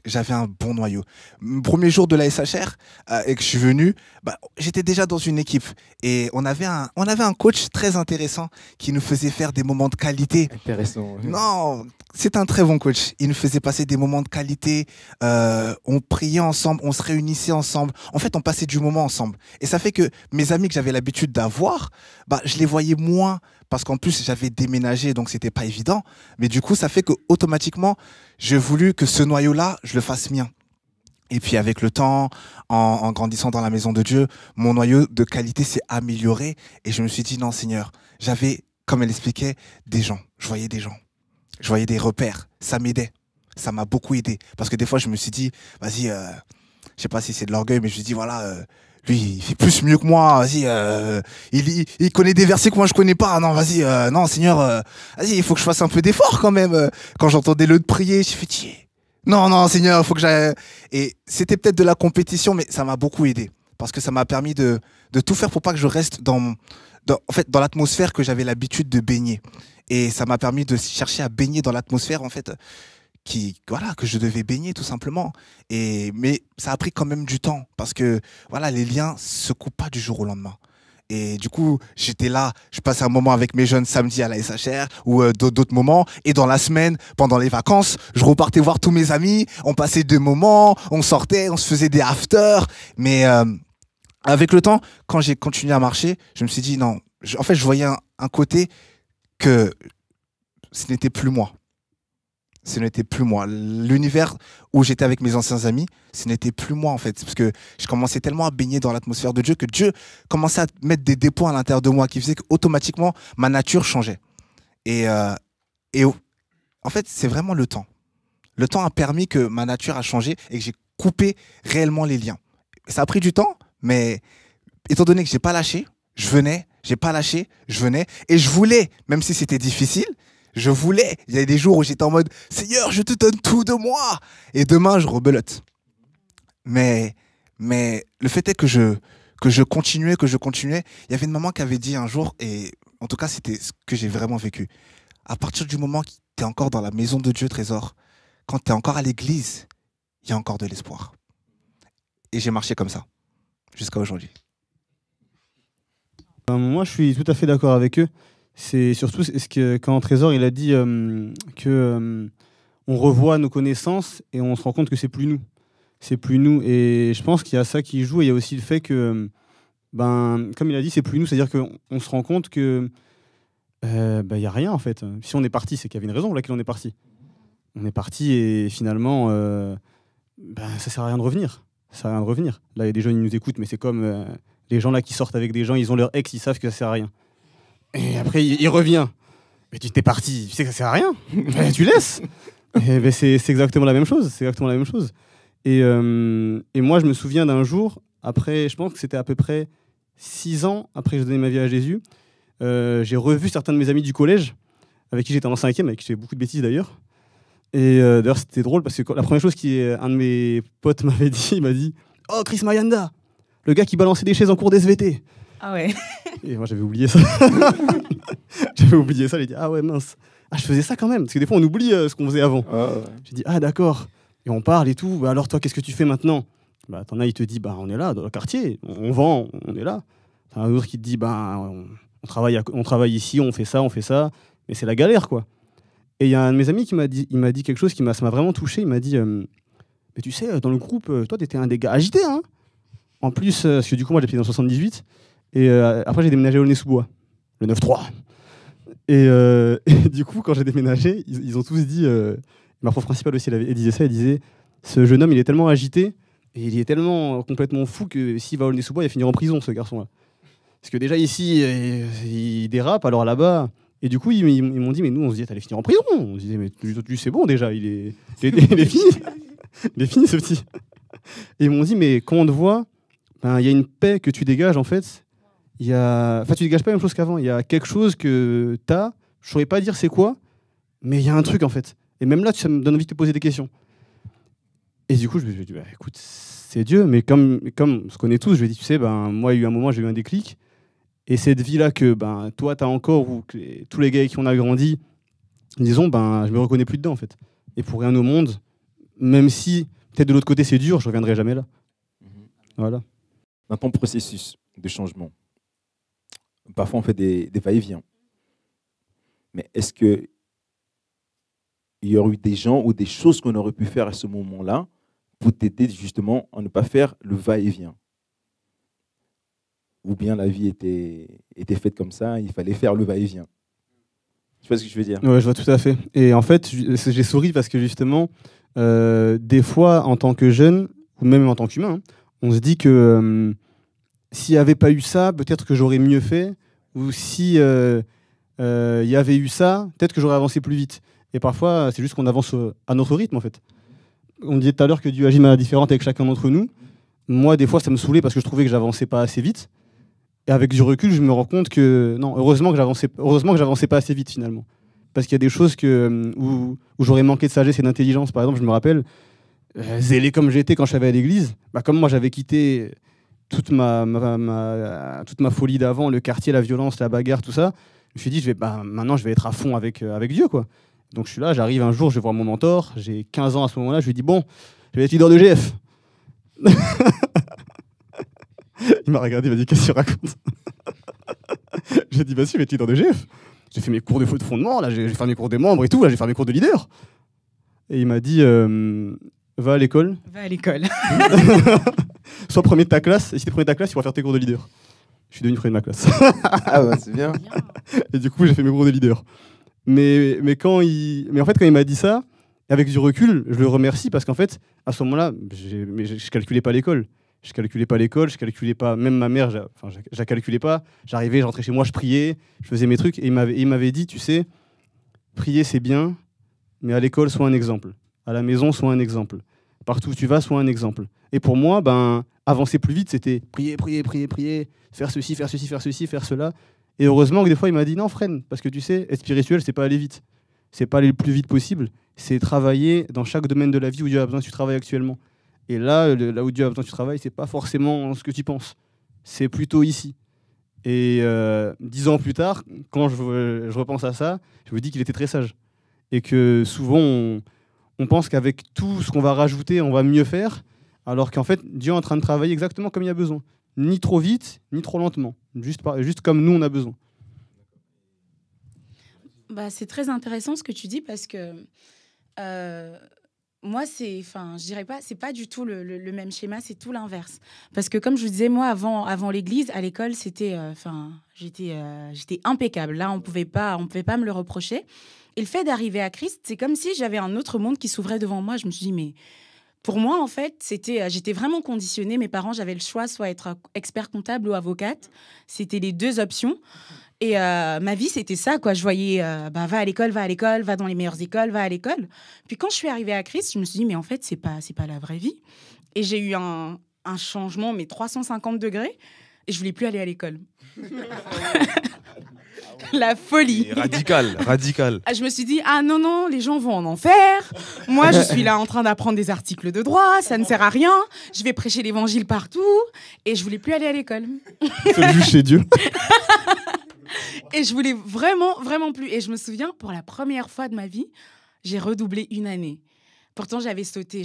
Speaker 5: J'avais un bon noyau. Le premier jour de la SHR et que je suis venu, bah, j'étais déjà dans une équipe. Et on avait un coach très intéressant qui nous faisait faire des moments de qualité.
Speaker 1: Intéressant.
Speaker 5: Non, c'est un très bon coach. Il nous faisait passer des moments de qualité. On priait ensemble, on se réunissait ensemble. En fait, on passait du moment ensemble. Et ça fait que mes amis que j'avais l'habitude d'avoir, bah, je les voyais moins parce qu'en plus, j'avais déménagé, donc c'était pas évident. Mais du coup, ça fait que automatiquement, j'ai voulu que ce noyau-là, je le fasse mien. Et puis avec le temps, en grandissant dans la maison de Dieu, mon noyau de qualité s'est amélioré. Et je me suis dit, non Seigneur, j'avais, comme elle expliquait, des gens. Je voyais des gens. Je voyais des repères. Ça m'aidait. Ça m'a beaucoup aidé. Parce que des fois, je me suis dit, vas-y, je sais pas si c'est de l'orgueil, mais je me suis dit, voilà, lui, il fait plus mieux que moi. Vas-y, il connaît des versets que moi, je connais pas. Non, vas-y, non Seigneur, vas-y, il faut que je fasse un peu d'effort quand même. Quand j'entendais l'autre prier, je fait, non, Seigneur, il faut que j'aille. Et c'était peut-être de la compétition, mais ça m'a beaucoup aidé. Parce que ça m'a permis de tout faire pour pas que je reste en fait, dans l'atmosphère que j'avais l'habitude de baigner. Et ça m'a permis de chercher à baigner dans l'atmosphère, en fait, que je devais baigner, tout simplement. Mais ça a pris quand même du temps. Parce que, voilà, les liens se coupent pas du jour au lendemain. Et du coup, j'étais là, je passais un moment avec mes jeunes samedi à la SHR ou d'autres moments. Et dans la semaine, pendant les vacances, je repartais voir tous mes amis. On passait des moments, on sortait, on se faisait des afters. Mais à avec le temps, quand j'ai continué à marcher, je me suis dit non. En fait, je voyais un côté que ce n'était plus moi. Ce n'était plus moi. L'univers où j'étais avec mes anciens amis, ce n'était plus moi en fait. Parce que je commençais tellement à baigner dans l'atmosphère de Dieu que Dieu commençait à mettre des dépôts à l'intérieur de moi qui faisaient qu'automatiquement ma nature changeait. Et en fait, c'est vraiment le temps. Le temps a permis que ma nature a changé et que j'ai coupé réellement les liens. Ça a pris du temps, mais étant donné que j'ai pas lâché, je venais, j'ai pas lâché, je venais et je voulais, même si c'était difficile, je voulais. Il y a des jours où j'étais en mode Seigneur, je te donne tout de moi et demain je rebelote. Mais le fait est que je continuais, Il y avait une maman qui avait dit un jour, et en tout cas c'était ce que j'ai vraiment vécu. À partir du moment que tu es encore dans la maison de Dieu, Trésor, quand tu es encore à l'église, il y a encore de l'espoir. Et j'ai marché comme ça, jusqu'à aujourd'hui.
Speaker 2: Moi, je suis tout à fait d'accord avec eux. C'est surtout ce que quand Trésor il a dit que on revoit nos connaissances et on se rend compte que c'est plus nous. C'est plus nous. Et je pense qu'il y a ça qui joue. Et il y a aussi le fait que, comme il a dit, c'est plus nous. C'est-à-dire qu'on se rend compte que il y a rien en fait. Si on est parti, c'est qu'il y avait une raison pour laquelle on est parti. On est parti et finalement, ça sert à rien de revenir. Ça sert à rien de revenir. Là, il y a des gens qui nous écoutent, mais c'est comme les gens là qui sortent avec des gens, ils ont leur ex, ils savent que ça sert à rien. Et après, il revient. Mais tu t'es parti, tu sais que ça sert à rien. Tu laisses. Et c'est exactement la même chose. C'est exactement la même chose. Et moi, je me souviens d'un jour, après, je pense que c'était à peu près 6 ans après que j'ai donné ma vie à Jésus, j'ai revu certains de mes amis du collège, avec qui j'étais en 5e, avec qui j'ai fait beaucoup de bêtises d'ailleurs. Et d'ailleurs, c'était drôle parce que la première chose qu'un de mes potes m'avait dit, il m'a dit « Oh, Chris Mayanda, le gars qui balançait des chaises en cours d'SVT !»
Speaker 3: Ah ouais.
Speaker 2: Et moi, j'avais oublié ça. J'avais oublié ça, j'ai dit « Ah ouais, mince. Ah, je faisais ça quand même. » Parce que des fois, on oublie ce qu'on faisait avant. J'ai dit « Ah, d'accord. » Et on parle et tout. Alors toi, qu'est-ce que tu fais maintenant ? T'en as, il te dit on est là, dans le quartier. On vend, on est là. T'en as un autre qui te dit on travaille ici, on fait ça. Mais c'est la galère, quoi. Et il y a un de mes amis qui m'a dit quelque chose ça m'a vraiment touché. Il m'a dit mais tu sais, dans le groupe, toi, t'étais un des gars agités, hein. En plus, parce que du coup, moi, j'habitais dans 78. Et après, j'ai déménagé à Aulnay-sous-Bois, le 9-3. Et du coup, quand j'ai déménagé, ils ont tous dit... ma prof principale aussi, elle disait ça, elle disait « Ce jeune homme, il est tellement agité, et il est tellement complètement fou que s'il va à Aulnay-sous-Bois, il va finir en prison, ce garçon-là. » Parce que déjà, ici, il dérape, alors là-bas... Et du coup, ils m'ont dit « Mais nous, on se dit, t'allais finir en prison !» On se disait « Mais lui, c'est bon, déjà, il est fini. Il est fini, ce petit. » Et ils m'ont dit « Mais quand on te voit, il y a une paix que tu dégages, en fait. Enfin, tu dégages pas la même chose qu'avant. Il y a quelque chose que t'as, je saurais pas dire c'est quoi, mais il y a un truc, en fait. Et même là, ça me donne envie de te poser des questions. » Et du coup, je me suis dit, écoute, c'est Dieu. Mais comme on se connaît tous, je lui ai dit, tu sais, moi, il y a eu un moment, j'ai eu un déclic. Et cette vie-là que toi, tu as encore, ou que tous les gars avec qui on a grandi, disons, je me reconnais plus dedans, en fait. Et pour rien au monde, même si, peut-être de l'autre côté, c'est dur, je ne reviendrai jamais là. Voilà.
Speaker 1: Dans ton processus de changement, parfois on fait des va-et-vient. Mais est-ce que il y aurait eu des gens ou des choses qu'on aurait pu faire à ce moment-là pour t'aider justement à ne pas faire le va-et-vient? Ou bien la vie était faite comme ça, il fallait faire le va-et-vient. Tu vois ce que je veux dire?
Speaker 2: Ouais, je vois tout à fait. Et en fait, j'ai souri parce que justement, des fois, en tant que jeune, ou même en tant qu'humain, on se dit que s'il n'y avait pas eu ça, peut-être que j'aurais mieux fait. Ou si y avait eu ça, peut-être que j'aurais avancé plus vite. Et parfois, c'est juste qu'on avance à notre rythme, en fait. On disait tout à l'heure que Dieu agit de manière différente avec chacun d'entre nous. Moi, des fois, ça me saoulait parce que je trouvais que j'avançais pas assez vite. Et avec du recul, je me rends compte que non, heureusement que j'avançais pas assez vite, finalement. Parce qu'il y a des choses où j'aurais manqué de sagesse et d'intelligence. Par exemple, je me rappelle, zélé comme j'étais quand je suis allé à l'église, comme moi, j'avais quitté toute ma folie d'avant, le quartier, la violence, la bagarre, tout ça. Je me suis dit, maintenant, je vais être à fond avec Dieu, quoi. Donc je suis là, j'arrive un jour, je vais voir mon mentor, j'ai 15 ans à ce moment-là, je lui dis bon, je vais être leader de GF. Il m'a regardé, il m'a dit qu'est-ce que tu racontes? J'ai dit bah si, je vais être leader de GF. J'ai fait mes cours de fondement, là, j'ai fait mes cours des membres et tout, là, j'ai fait mes cours de leader. Et il m'a dit va à l'école.
Speaker 3: Va à l'école.
Speaker 2: Sois premier de ta classe, et si t'es premier de ta classe, tu pourras faire tes cours de leader. Je suis devenu premier de ma classe.
Speaker 1: Ah bah c'est bien.
Speaker 2: Et du coup, j'ai fait mes cours de leader. Mais en fait, quand il m'a dit ça, avec du recul, je le remercie parce qu'en fait, à ce moment-là, je calculais pas l'école. Je calculais pas, même ma mère, je la calculais pas. J'arrivais, j'entrais chez moi, je priais, je faisais mes trucs. Et il m'avait dit, tu sais, prier c'est bien, mais à l'école, sois un exemple. À la maison, sois un exemple. Partout où tu vas, sois un exemple. Et pour moi, avancer plus vite, c'était prier, faire ceci, faire cela. Et heureusement que des fois, il m'a dit non, freine, parce que tu sais, être spirituel, c'est pas aller vite. C'est pas aller le plus vite possible. C'est travailler dans chaque domaine de la vie où Dieu a besoin que tu travailles actuellement. Et là où Dieu a besoin que tu travailles, c'est pas forcément ce que tu penses. C'est plutôt ici. Et 10 ans plus tard, quand je repense à ça, je me dis qu'il était très sage. Et que souvent, on pense qu'avec tout ce qu'on va rajouter, on va mieux faire, alors qu'en fait, Dieu est en train de travailler exactement comme il y a besoin. Ni trop vite, ni trop lentement. Juste comme nous, on a besoin.
Speaker 3: C'est très intéressant ce que tu dis parce que moi, je dirais pas, c'est pas du tout le même schéma, c'est tout l'inverse. Parce que comme je vous disais, moi, avant l'église, à l'école, j'étais impeccable. Là, on pouvait pas me le reprocher. Et le fait d'arriver à Christ, c'est comme si j'avais un autre monde qui s'ouvrait devant moi. Je me suis dit, mais pour moi, en fait, j'étais vraiment conditionnée. Mes parents, j'avais le choix, soit être expert comptable ou avocate. C'était les deux options. Et ma vie, c'était ça, quoi. Je voyais, va à l'école, va dans les meilleures écoles, va à l'école. Puis quand je suis arrivée à Christ, je me suis dit, mais en fait, c'est pas la vraie vie. Et j'ai eu un changement, mais 350 degrés. Et je voulais plus aller à l'école. La folie.
Speaker 4: Et radical.
Speaker 3: Je me suis dit, ah non, les gens vont en enfer. Moi, je suis là en train d'apprendre des articles de droit, ça ne sert à rien. Je vais prêcher l'évangile partout. Et je voulais plus aller à l'école.
Speaker 2: C'est juste chez Dieu.
Speaker 3: Et je voulais vraiment plus. Et je me souviens, pour la première fois de ma vie, j'ai redoublé une année. Pourtant, j'avais sauté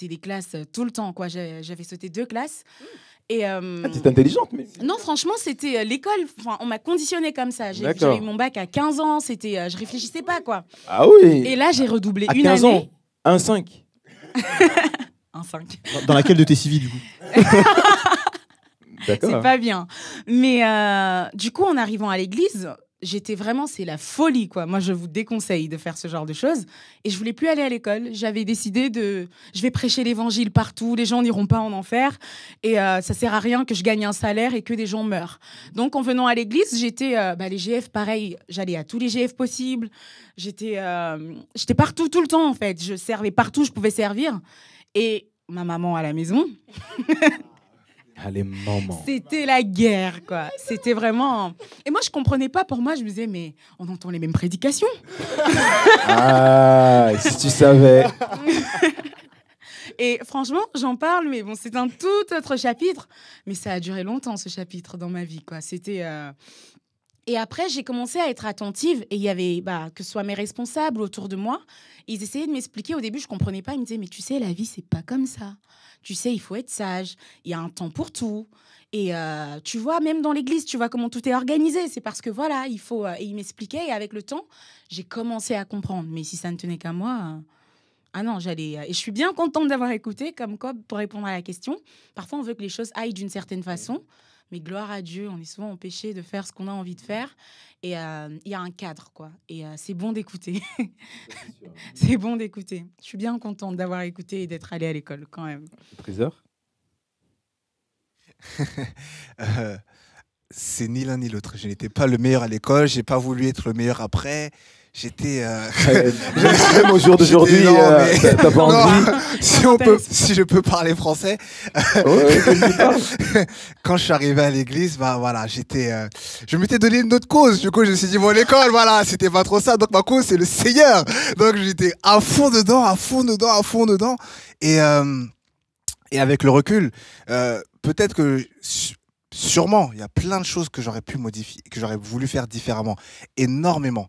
Speaker 3: les classes tout le temps, quoi. J'avais sauté 2 classes. Et
Speaker 1: t'es intelligente, mais...
Speaker 3: Non, franchement, c'était l'école. Enfin, on m'a conditionnée comme ça. J'ai eu mon bac à 15 ans. Je réfléchissais pas, quoi.
Speaker 1: Ah oui.
Speaker 3: Et là, j'ai redoublé
Speaker 1: à
Speaker 3: une
Speaker 1: 15
Speaker 3: année.
Speaker 1: ans, un 5.
Speaker 3: Un 5.
Speaker 2: Dans laquelle de tes civis, du coup?
Speaker 1: D'accord.
Speaker 3: C'est pas bien. Mais du coup, en arrivant à l'église, c'est la folie, quoi. Moi, je vous déconseille de faire ce genre de choses. Et je voulais plus aller à l'école. J'avais décidé je vais prêcher l'évangile partout. Les gens n'iront pas en enfer. Et ça sert à rien que je gagne un salaire et que des gens meurent. Donc, en venant à l'église, j'étais, les GF, pareil. J'allais à tous les GF possibles. J'étais partout, tout le temps, en fait. Je servais partout, je pouvais servir. Et ma maman à la maison...
Speaker 1: Allez, maman.
Speaker 3: C'était la guerre, quoi. C'était vraiment... Et moi, je comprenais pas. Pour moi, je me disais, mais on entend les mêmes prédications.
Speaker 1: Ah, si tu savais.
Speaker 3: Et franchement, j'en parle, mais bon, c'est un tout autre chapitre. Mais ça a duré longtemps, ce chapitre, dans ma vie, quoi. C'était... Et après, j'ai commencé à être attentive. Et il y avait, que ce soit mes responsables autour de moi, ils essayaient de m'expliquer. Au début, je comprenais pas. Ils me disaient, mais tu sais, la vie, c'est pas comme ça. Tu sais, il faut être sage. Il y a un temps pour tout. Et tu vois, même dans l'église, tu vois comment tout est organisé. C'est parce que voilà, il faut... Et ils m'expliquaient. Et avec le temps, j'ai commencé à comprendre. Mais si ça ne tenait qu'à moi... Ah non, j'allais... Et je suis bien contente d'avoir écouté, comme quoi, pour répondre à la question. Parfois, on veut que les choses aillent d'une certaine façon. Mais gloire à Dieu, on est souvent empêché de faire ce qu'on a envie de faire. Et il y a un cadre, quoi. Et c'est bon d'écouter. C'est bon d'écouter. Je suis bien contente d'avoir écouté et d'être allée à l'école, quand même.
Speaker 1: Trésor.
Speaker 5: C'est ni l'un ni l'autre. Je n'étais pas le meilleur à l'école. J'ai pas voulu être le meilleur après. J'étais...
Speaker 1: Même au jour d'aujourd'hui, t'as pas envie.
Speaker 5: Si je peux parler français. Quand je suis arrivé à l'église, voilà, je m'étais donné une autre cause. Du coup, je me suis dit, bon, l'école, voilà, c'était pas trop ça. Donc, ma cause, c'est le Seigneur. Donc, j'étais à fond dedans. Et avec le recul, peut-être que... Sûrement, il y a plein de choses que j'aurais pu modifier, que j'aurais voulu faire différemment. Énormément.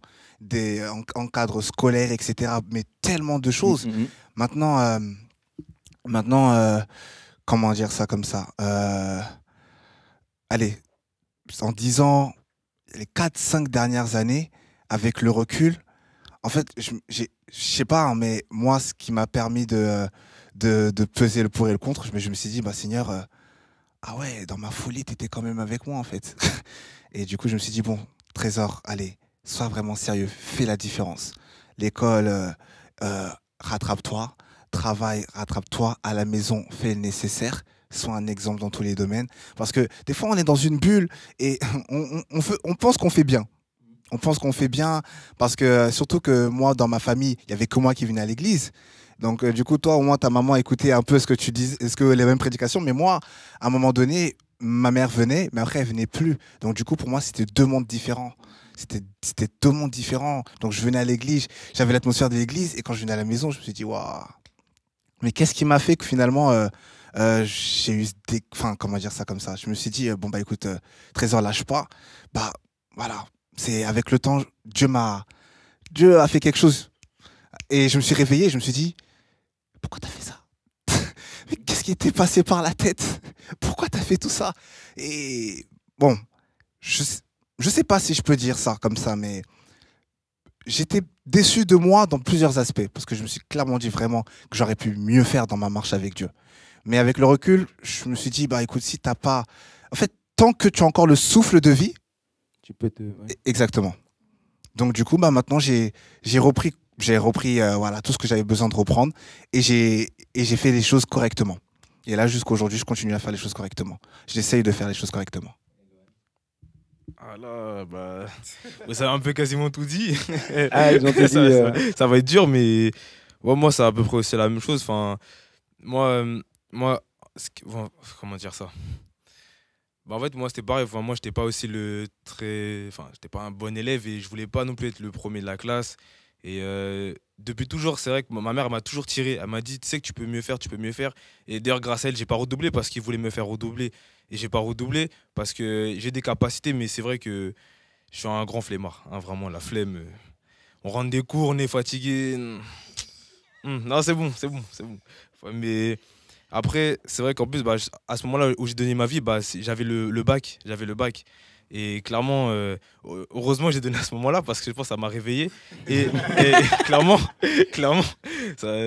Speaker 5: En cadre scolaire, etc. Mais tellement de choses. Maintenant, comment dire ça comme ça allez, en 10 ans, les 4-5 dernières années, avec le recul, en fait, je sais pas, hein, mais moi, ce qui m'a permis de peser le pour et le contre, je me suis dit, Seigneur, ah ouais, dans ma folie, tu étais quand même avec moi en fait. Et du coup, je me suis dit, bon, Trésor, allez, sois vraiment sérieux, fais la différence. L'école, rattrape-toi, travaille, rattrape-toi, à la maison, fais le nécessaire, sois un exemple dans tous les domaines. Parce que des fois, on est dans une bulle et on pense qu'on fait bien. On pense qu'on fait bien parce que, surtout que moi, dans ma famille, il n'y avait que moi qui venais à l'église. Donc, du coup, toi, au moins, ta maman écoutait un peu ce que tu dis, les mêmes prédications. Mais moi, à un moment donné, ma mère venait, mais après, elle venait plus. Donc, du coup, pour moi, c'était deux mondes différents. C'était deux mondes différents. Donc, je venais à l'église, j'avais l'atmosphère de l'église. Et quand je venais à la maison, je me suis dit, waouh, mais qu'est-ce qui m'a fait que finalement, j'ai eu des. Enfin, comment dire ça comme ça? Je me suis dit, bon, bah écoute, Trésor, lâche pas. Bah, voilà. C'est avec le temps, Dieu a fait quelque chose. Et je me suis réveillé, je me suis dit, pourquoi t'as fait ça? Mais qu'est-ce qui t'est passé par la tête? Pourquoi t'as fait tout ça? Et bon, je sais pas si je peux dire ça comme ça, mais j'étais déçu de moi dans plusieurs aspects, parce que je me suis clairement dit vraiment que j'aurais pu mieux faire dans ma marche avec Dieu. Mais avec le recul, je me suis dit, bah écoute, si t'as pas... En fait, tant que tu as encore le souffle de vie,
Speaker 1: Tu peux te. Ouais.
Speaker 5: exactement. Donc du coup, bah maintenant j'ai repris voilà tout ce que j'avais besoin de reprendre et j'ai fait les choses correctement. Et là jusqu'à aujourd'hui, je continue à faire les choses correctement. J'essaye de faire les choses correctement.
Speaker 4: Ah là, bah, ça a un peu quasiment tout dit.
Speaker 1: Ah, ils ont tout dit,
Speaker 4: Ça va être dur, mais ouais, moi, c'est à peu près aussi la même chose. Enfin, moi, bon, comment dire ça? Bah, en fait, moi, c'était pareil. Enfin, moi, j'étais pas aussi Enfin, j'étais pas un bon élève et je voulais pas non plus être le premier de la classe. Et depuis toujours, c'est vrai que ma mère m'a toujours tiré. Elle m'a dit, tu sais que tu peux mieux faire, tu peux mieux faire. Et d'ailleurs, grâce à elle, j'ai pas redoublé parce qu'il voulait me faire redoubler. Et j'ai pas redoublé parce que j'ai des capacités, mais c'est vrai que je suis un grand flemmard. Hein, vraiment, la flemme. On rentre des cours, on est fatigué. Non, c'est bon, c'est bon, c'est bon. Ouais, mais après, c'est vrai qu'en plus, bah, à ce moment-là où j'ai donné ma vie, bah, j'avais le bac. J'avais le bac. Et clairement, heureusement, j'ai donné à ce moment-là parce que je pense que ça m'a réveillé. Et clairement, ça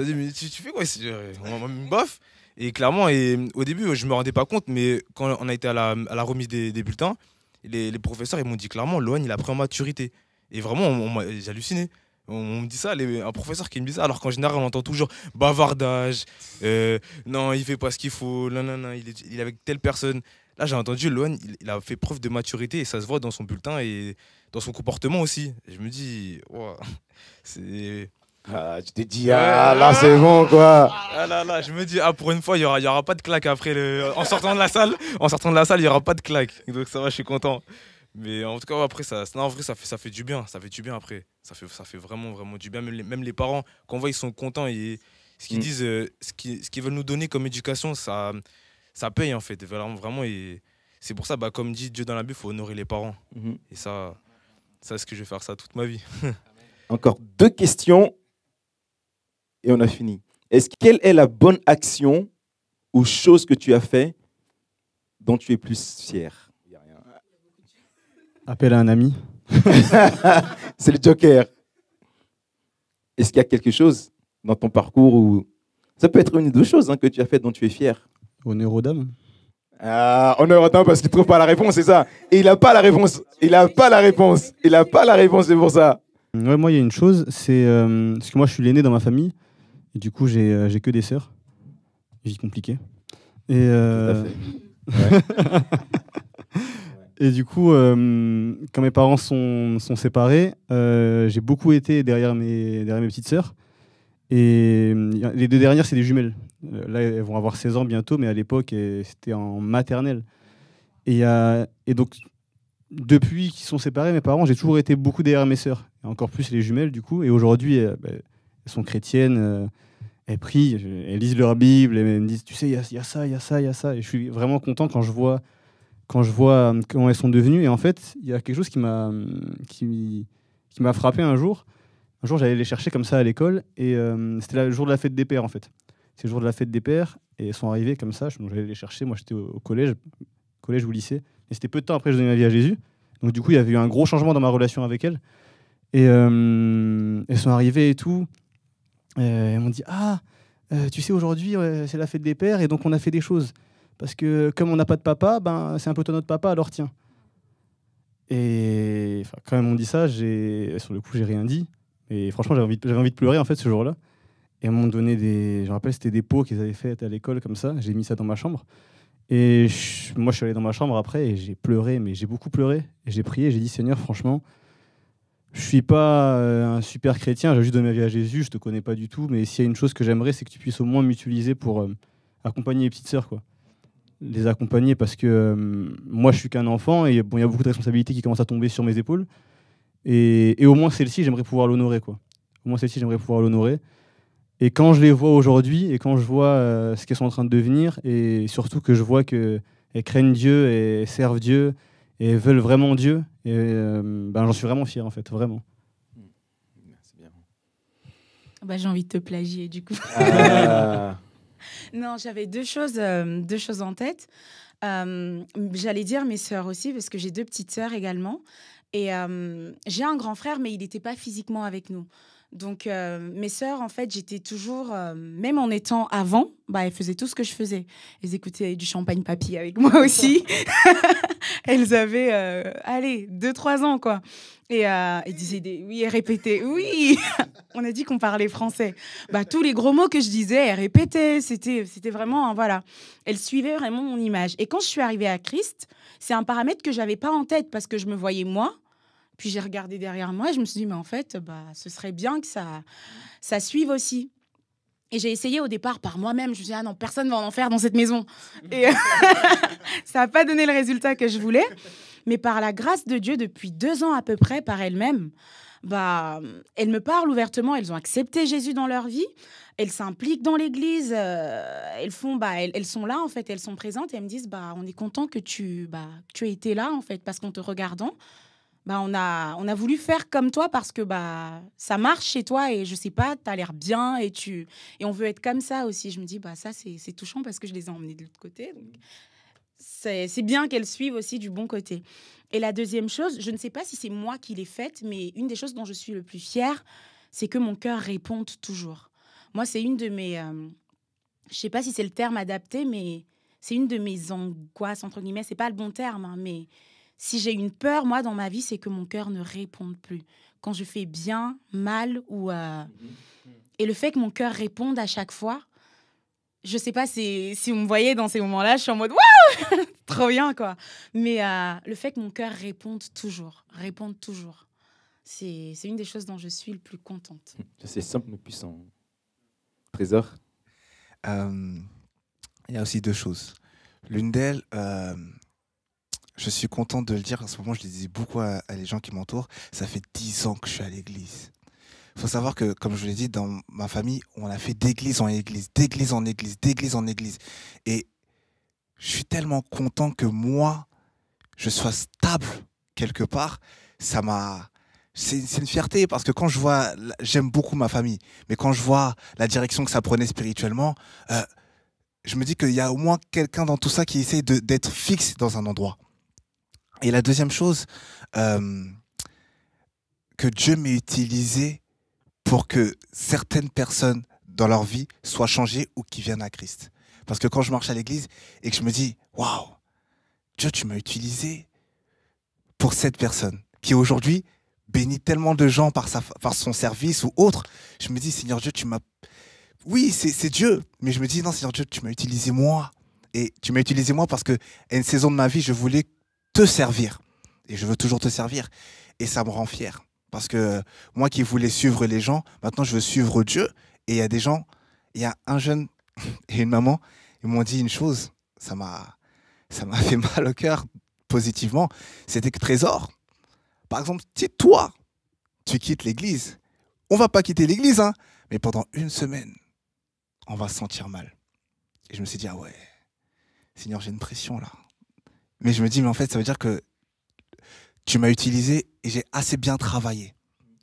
Speaker 4: dit, mais tu fais quoi ici? On m'a mis une baffe. Et clairement, au début, je ne me rendais pas compte, mais quand on a été à la remise des bulletins, les professeurs ils m'ont dit clairement, Lohan, il a pris en maturité. Et vraiment, j'ai halluciné. On me dit ça, un professeur qui me dit ça, alors qu'en général, on entend toujours bavardage, non, il fait pas ce qu'il faut, non, non, non, il est avec telle personne. Là, j'ai entendu, Lohan, il a fait preuve de maturité et ça se voit dans son bulletin et dans son comportement aussi. Et je me dis, wow, c'est.
Speaker 1: Ah, tu t'es dit, ah là, c'est bon, quoi.
Speaker 4: Ah là là, je me dis, ah, pour une fois, il y aura pas de claque après. En sortant de la salle, il y aura pas de claque. Donc ça va, je suis content. Mais en tout cas, après, non, en vrai, ça fait du bien. Ça fait du bien après. Ça fait vraiment, vraiment du bien. Même les parents, quand on voit, ils sont contents. Et ce qu'ils disent, ce qu'ils veulent nous donner comme éducation, ça paye en fait. Vraiment, et c'est pour ça, bah, comme dit Dieu dans la Bible, il faut honorer les parents. Et ça, est-ce que je vais faire ça toute ma vie?
Speaker 1: Encore 2 questions et on a fini. Quelle est la bonne action ou chose que tu as fait dont tu es plus fier?
Speaker 2: Appel à un ami.
Speaker 1: C'est le Joker. Est-ce qu'il y a quelque chose dans ton parcours où ça peut être une ou deux choses que tu as fait dont tu es fier?
Speaker 2: Honneur aux dames.
Speaker 1: Ah, honneur aux dames parce qu'il ne trouve pas la réponse, c'est ça. Et il n'a pas la réponse. Il n'a pas la réponse. Il n'a pas la réponse, c'est pour ça.
Speaker 2: Ouais, moi, il y a une chose, c'est parce que moi, je suis l'aîné dans ma famille. Et du coup, j'ai que des sœurs. Vie compliquée. Et,
Speaker 1: Tout à fait. Ouais.
Speaker 2: et du coup, quand mes parents sont séparés, j'ai beaucoup été derrière mes petites sœurs. Et les 2 dernières, c'est des jumelles. Là, elles vont avoir 16 ans bientôt, mais à l'époque, c'était en maternelle. Et donc, depuis qu'ils sont séparés, mes parents, j'ai toujours été beaucoup derrière mes sœurs. Et encore plus les jumelles, du coup. Et aujourd'hui, elles sont chrétiennes. Elles prient, elles lisent leur Bible, et elles me disent, tu sais, il y a ça, il y a ça, il y a ça. Et je suis vraiment content quand je vois comment elles sont devenues. Et en fait, il y a quelque chose qui m'a frappé un jour. Un jour, j'allais les chercher comme ça à l'école, et c'était le jour de la fête des pères, en fait. C'est le jour de la fête des pères, et elles sont arrivées comme ça. Donc, j'allais les chercher. Moi, j'étais au collège ou lycée. Et c'était peu de temps après que je donnais ma vie à Jésus. Donc, du coup, il y avait eu un gros changement dans ma relation avec elles. Et elles sont arrivées et tout. Elles m'ont dit, tu sais, aujourd'hui, c'est la fête des pères, et donc on a fait des choses. parce que comme on n'a pas de papa, ben, c'est un peu toi notre papa, alors tiens. Et quand même on dit ça, sur le coup, j'ai rien dit. Et franchement, j'avais envie de pleurer en fait ce jour-là. Et ils m'ont donné je me rappelle, c'était des pots qu'ils avaient fait à l'école comme ça. J'ai mis ça dans ma chambre. Et moi, je suis allé dans ma chambre après et j'ai pleuré, mais j'ai beaucoup pleuré. Et j'ai prié, j'ai dit, Seigneur, franchement, je suis pas un super chrétien, j'ai juste donné ma vie à Jésus, je te connais pas du tout, mais s'il y a une chose que j'aimerais, c'est que tu puisses au moins m'utiliser pour accompagner les petites sœurs, quoi. Les accompagner parce que moi, je suis qu'un enfant et bon, il y a beaucoup de responsabilités qui commencent à tomber sur mes épaules. Et au moins celle-ci, j'aimerais pouvoir l'honorer, quoi. Au moins celle-ci, j'aimerais pouvoir l'honorer. Et quand je les vois aujourd'hui et quand je vois ce qu'elles sont en train de devenir, et surtout que je vois qu'elles craignent Dieu et servent Dieu et veulent vraiment Dieu, et, ben, j'en suis vraiment fier, en fait, vraiment.
Speaker 1: C'est bien.
Speaker 3: Bah, j'ai envie de te plagier, du coup. Non, j'avais deux choses en tête. J'allais dire mes sœurs aussi, parce que j'ai 2 petites sœurs également. Et j'ai un grand frère, mais il n'était pas physiquement avec nous. Donc, mes sœurs, en fait, j'étais toujours, même en étant avant, bah, elles faisaient tout ce que je faisais. Elles écoutaient du champagne papy avec moi aussi. Elles avaient, allez, 2-3 ans, quoi. Et elles disaient oui, elles répétaient oui. On a dit qu'on parlait français. Bah, tous les gros mots que je disais, elles répétaient. C'était vraiment, voilà. Elles suivaient vraiment mon image. Et quand je suis arrivée à Christ, c'est un paramètre que j'avais pas en tête parce que je me voyais moi. Puis j'ai regardé derrière moi et je me suis dit, mais en fait, bah, ce serait bien que ça suive aussi. Et j'ai essayé au départ par moi-même. Je me suis dit, ah non, personne ne va en faire dans cette maison. Et ça n'a pas donné le résultat que je voulais. Mais par la grâce de Dieu, depuis 2 ans à peu près, par elles-mêmes, bah, elles me parlent ouvertement. Elles ont accepté Jésus dans leur vie. Elles s'impliquent dans l'église. Elles sont là, en fait. Elles sont présentes et elles me disent, bah, on est content que tu aies été là, en fait, parce qu'en te regardant, bah, on a voulu faire comme toi parce que bah, ça marche chez toi et je sais pas, tu as l'air bien et on veut être comme ça aussi. Je me dis, bah, ça, c'est touchant parce que je les ai emmenés de l'autre côté. Donc, c'est bien qu'elles suivent aussi du bon côté. Et la deuxième chose, je ne sais pas si c'est moi qui l'ai faite, mais une des choses dont je suis le plus fière, c'est que mon cœur réponde toujours. Moi, c'est une de mes... je sais pas si c'est le terme adapté, mais c'est une de mes angoisses, entre guillemets. C'est pas le bon terme, hein, mais... Si j'ai une peur, moi, dans ma vie, c'est que mon cœur ne réponde plus. Quand je fais bien, mal, ou... Et le fait que mon cœur réponde à chaque fois, je sais pas si vous me voyez dans ces moments-là, je suis en mode « Waouh !» Trop bien, quoi. Mais le fait que mon cœur réponde toujours, c'est une des choses dont je suis le plus contente.
Speaker 1: C'est simple mais puissant. Trésor.
Speaker 5: Il y a aussi 2 choses. L'une d'elles... je suis content de le dire. En ce moment, je le dis beaucoup à les gens qui m'entourent. Ça fait 10 ans que je suis à l'église. Il faut savoir que, comme je vous l'ai dit, dans ma famille, on a fait d'église en église, d'église en église, d'église en église. Et je suis tellement content que moi, je sois stable quelque part. C'est une fierté parce que quand je vois, j'aime beaucoup ma famille, mais quand je vois la direction que ça prenait spirituellement, je me dis qu'il y a au moins quelqu'un dans tout ça qui essaie d'être fixe dans un endroit. Et la deuxième chose, que Dieu m'ait utilisé pour que certaines personnes dans leur vie soient changées ou qui viennent à Christ. Parce que quand je marche à l'église et que je me dis, waouh, Dieu, tu m'as utilisé pour cette personne qui aujourd'hui bénit tellement de gens par son service ou autre, je me dis, Seigneur Dieu, tu m'as... Oui, c'est Dieu, mais je me dis, non, Seigneur Dieu, tu m'as utilisé moi. Et tu m'as utilisé moi parce qu'à une saison de ma vie, je voulais te servir. Et je veux toujours te servir. Et ça me rend fier. Parce que moi qui voulais suivre les gens, maintenant je veux suivre Dieu. Et il y a des gens, il y a un jeune et une maman, ils m'ont dit une chose, ça m'a fait mal au cœur positivement. C'était que Trésor, par exemple, si toi, tu quittes l'église, on va pas quitter l'église, hein, mais pendant 1 semaine, on va se sentir mal. Et je me suis dit, ah ouais, Seigneur, j'ai une pression là. Mais je me dis, mais en fait, ça veut dire que tu m'as utilisé et j'ai assez bien travaillé.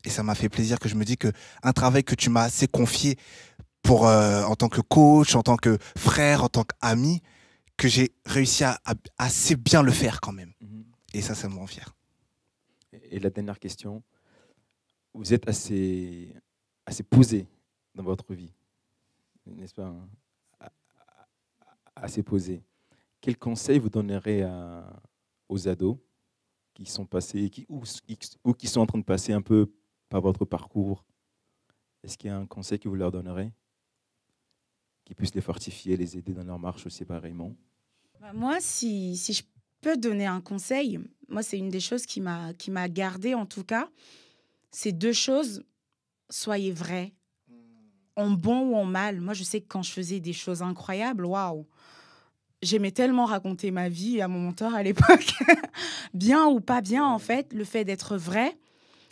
Speaker 5: Et ça m'a fait plaisir que je me dis qu'un travail que tu m'as assez confié en tant que coach, en tant que frère, en tant qu'ami, que j'ai réussi à assez bien le faire quand même. Et ça me rend fier.
Speaker 1: Et la dernière question, vous êtes assez posé dans votre vie, n'est-ce pas, hein? Assez posé. quel conseil vous donnerez aux ados qui sont passés, ou qui sont en train de passer un peu par votre parcours? Est-ce qu'il y a un conseil que vous leur donnerez qui puisse les fortifier, les aider dans leur marche aussi pareillement?
Speaker 3: Bah, moi, si je peux donner un conseil, moi, c'est une des choses qui m'a gardée en tout cas. C'est 2 choses. Soyez vrais, en bon ou en mal. Moi, je sais que quand je faisais des choses incroyables, waouh, j'aimais tellement raconter ma vie à mon mentor à l'époque. Bien ou pas bien, en fait, le fait d'être vrai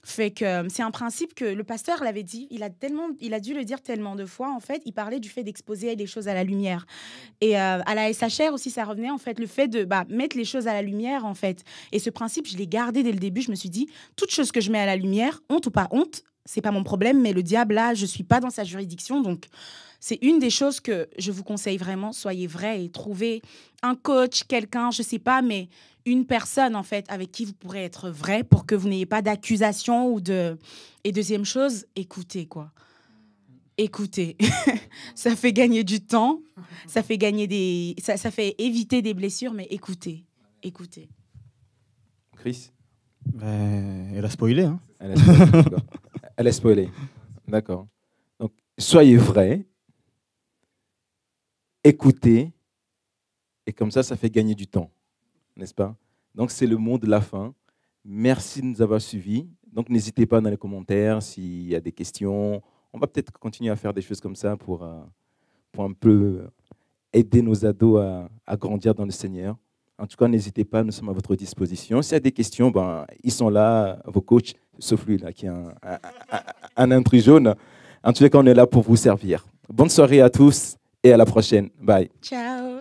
Speaker 3: fait que c'est un principe que le pasteur l'avait dit. Il a dû le dire tellement de fois. En fait, il parlait du fait d'exposer les choses à la lumière. Et à la SHR aussi, ça revenait en fait le fait de mettre les choses à la lumière en fait. Et ce principe, je l'ai gardé dès le début. Je me suis dit, toute chose que je mets à la lumière, honte ou pas honte, c'est pas mon problème. Mais le diable là, je suis pas dans sa juridiction, donc c'est une des choses que je vous conseille vraiment. Soyez vrai et trouvez un coach, quelqu'un, je sais pas, mais une personne en fait avec qui vous pourrez être vrai pour que vous n'ayez pas d'accusation ou de. Et deuxième chose, écoutez quoi. Écoutez, ça fait gagner du temps, ça fait gagner ça fait éviter des blessures, mais écoutez.
Speaker 1: Chris?
Speaker 2: Elle a spoilé. Hein.
Speaker 1: Elle a spoilé. D'accord. Elle a spoilé. D'accord. Donc, soyez vrais, écoutez, et comme ça fait gagner du temps, n'est-ce pas? Donc, c'est le mot de la fin. Merci de nous avoir suivis. Donc, n'hésitez pas dans les commentaires s'il y a des questions. On va peut-être continuer à faire des choses comme ça pour un peu aider nos ados à grandir dans le Seigneur. En tout cas, n'hésitez pas, nous sommes à votre disposition. S'il y a des questions, ils sont là, vos coachs, sauf lui, là, qui est un intrus jaune. En tout cas, on est là pour vous servir. Bonne soirée à tous et à la prochaine. Bye.
Speaker 3: Ciao.